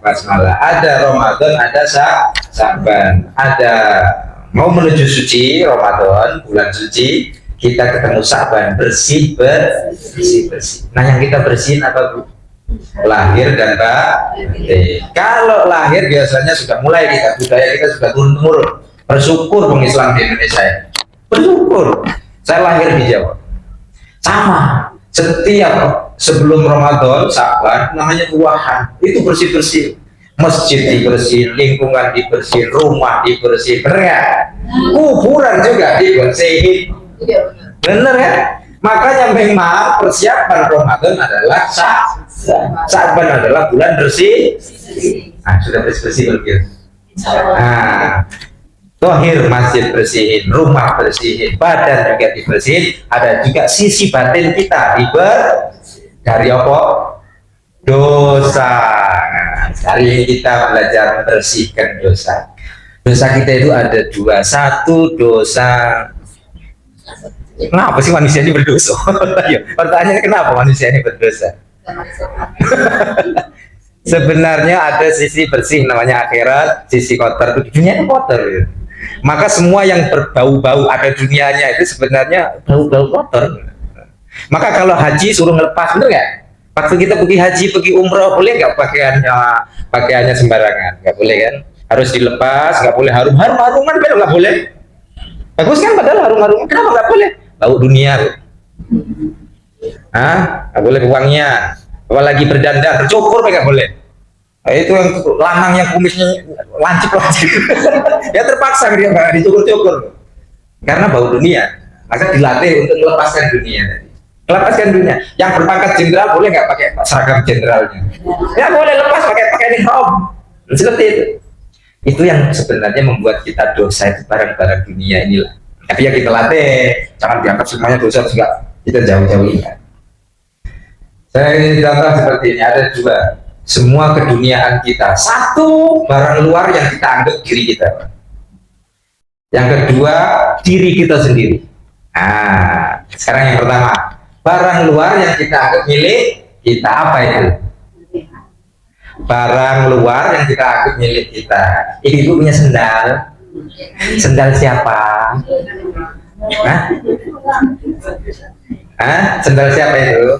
basmalah. Ada Ramadan, ada Sa'ban. Ada mau menuju suci Ramadan, bulan suci, kita ketemu Sa'ban, bersih. Nah, yang kita bersihin apa, Bu? Lahir dan batin. Kalau lahir biasanya sudah mulai budaya kita sudah turun-temurun. Bersyukur Bung Islam di Indonesia. Bersyukur. Saya lahir di Jawa. Sama. Setiap sebelum Ramadan, Sa'ban, namanya tuahan. Itu bersih-bersih. Masjid dibersihin, lingkungan dibersihin, rumah dibersihin, bener ya? Kuburan juga dibersihin. Bener ya? Makanya memang persiapan Ramadan adalah Sa'ban adalah bulan bersih. Nah, sudah bersih-bersih belum? Nah, zahir masjid bersihin, rumah bersihin, badan juga dibersihin. Ada juga sisi batin kita dari apa? Dosa. Hari ini kita belajar membersihkan dosa. Dosa kita itu ada dua. Satu, dosa. Kenapa sih manusia ini berdosa? Pertanyaannya, kenapa manusia ini berdosa? Sebenarnya ada sisi bersih namanya akhirat, sisi kotor itu dunia itu kotor. Ya. Maka semua yang berbau-bau ada dunianya itu sebenarnya bau-bau kotor. Maka kalau haji suruh ngelepas, bener nggak? Waktu kita pergi haji, pergi umroh, boleh nggak pakaiannya sembarangan? Nggak boleh kan? Harus dilepas, nggak boleh harum-haruman, bener nggak boleh? Bagus kan padahal harum-haruman, kenapa nggak boleh? Bau dunia. Nggak boleh uangnya. Apalagi berdandan, bercukur nggak boleh. Nah, itu yang lanang yang kumisnya lancip. Ya terpaksa dia nggak dicukur-cukur karena bau dunia. Maka dilatih untuk melepaskan dunia. Melepaskan dunia. Yang berpangkat jenderal boleh nggak pakai seragam jenderalnya? Ya boleh, lepas pakai ihram. Seperti itu. Itu yang sebenarnya membuat kita dosa itu barang-barang dunia inilah. Tapi ya kita latih, jangan dianggap semuanya dosa juga, kita jauh-jauhin. Saya ingin contoh seperti ini, ada dua. Semua keduniaan kita, satu barang luar yang kita anggap diri kita, yang kedua diri kita sendiri. Nah, sekarang yang pertama, barang luar yang kita anggap milik kita, apa itu? Barang luar yang kita anggap milik kita. Ibu punya sendal. Sendal siapa? Sendal siapa itu?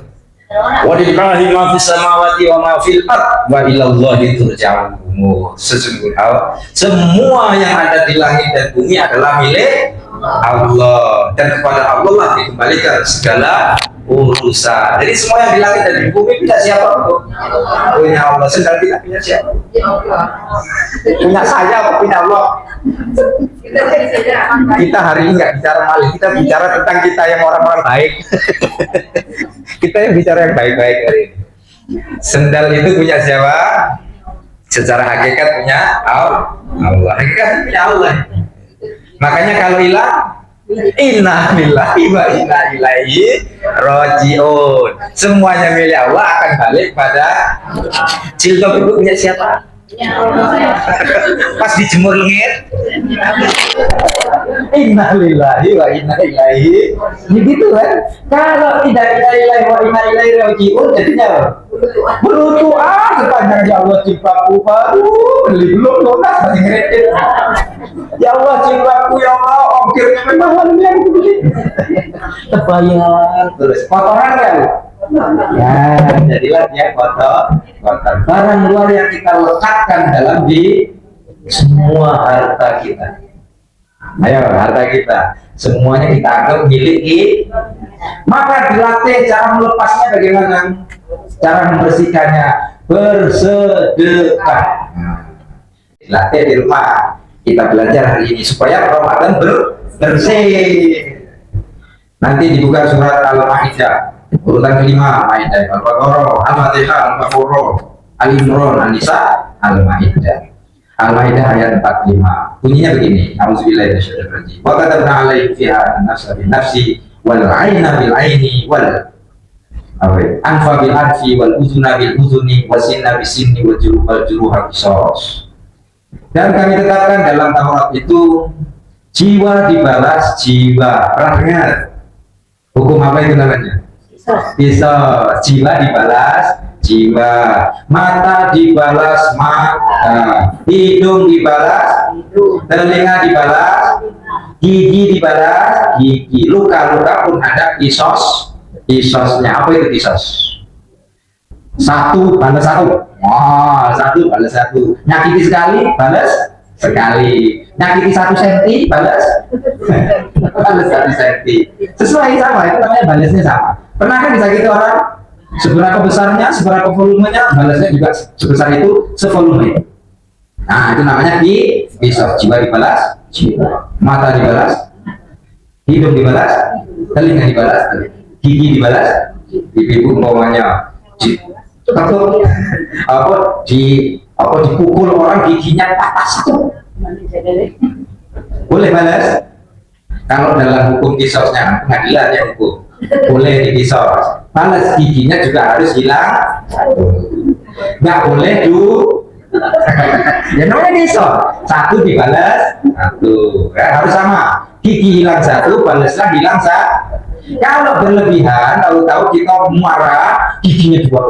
Walillahi ma fis samawati wa ma fil ard wa ilallahi turja'ul umur. Sesungguhnya semua yang ada di langit dan bumi adalah milik Allah, dan kepada Allah lah dikembalikan segala urusan. Jadi semua yang di langit dan di bumi punya siapa? Punya Allah. Sendal kita punya siapa? Punya saya apa punya Allah? Kita hari ini nggak bicara maling, kita bicara tentang kita yang orang-orang baik. Kita yang bicara yang baik-baik hari ini. Sendal itu punya siapa? Secara hakikat punya Allah. Hakikat punya Allah. Makanya kalau hilang, inna lillahi wa inna ilaihi raji'un. Semuanya milik Allah akan balik pada jilbab. Itu punya siapa? Pas dijemur lengit, inna lillahi wa inna ilaihi. Begitu kan? Kalau tidak inna lillahi wa inna ilaihi raji'un, jadinya berutu sepanjang ya Allah jilbabku baru beli belum lunas masih ngeredit. Ya Allah jilbabku ya Allah ongkirnya memang yang itu beli. Terbayar terus kotoran kan? Ya, jadilah dia kotor. Barang luar yang kita lekatkan dalam di semua harta kita. Ayo, harta kita semuanya kita anggap milik kita. Maka dilatih cara melepasnya bagaimana? Cara membersihkannya bersedekah. Dilatih di rumah. Kita belajar hari ini supaya Ramadan bersih. Nanti dibuka surat Al-Maidah. Urutan kelima, Maidah, Al-Baqarah, Al-Fatihah, Al-Baqarah, Al-Imran, An-Nisa, Al-Maidah. Al-Maidah ayat 45. Bunyinya begini, Auzubillahi minasyaitonir rajim. Wa katabna 'alaihi fiha an-nafsa bin-nafsi wal 'aina bil-'aini wal anfa bil-anfi wal udhuna bil-udhuni was-sinna bis-sinni wal juruha qisas. Dan kami tetapkan dalam Taurat itu jiwa dibalas jiwa. Pernah dengar? Hukum apa itu namanya? Bisa jiwa dibalas jiwa, mata dibalas mata, hidung dibalas, telinga dibalas, gigi dibalas gigi, luka-luka pun ada kisosnya. Apa itu kisos? Satu balas satu, satu balas satu, nyakiti sekali balas sekali, nyakiti 1 senti balas balas 1 senti, sesuai sama, itu namanya balasnya sama. Pernah kan disakiti orang, seberapa besarnya, seberapa volumenya, balasnya juga sebesar itu, sevolume. Nah itu namanya kisos. Jiwa dibalas jiwa, mata dibalas, hidung dibalas, telinga dibalas, gigi dibalas, ibu umpamanya dipukul orang giginya patah satu, boleh balas. Kalau dalam hukum kisosnya pengadilan ya hukum, boleh dikisos, balas giginya juga harus hilang satu, nggak boleh ya namanya kisos, satu dibalas satu, ya, harus sama, gigi hilang satu, balasnya hilang satu. Kalau berlebihan, tahu-tahu kita marah, giginya juga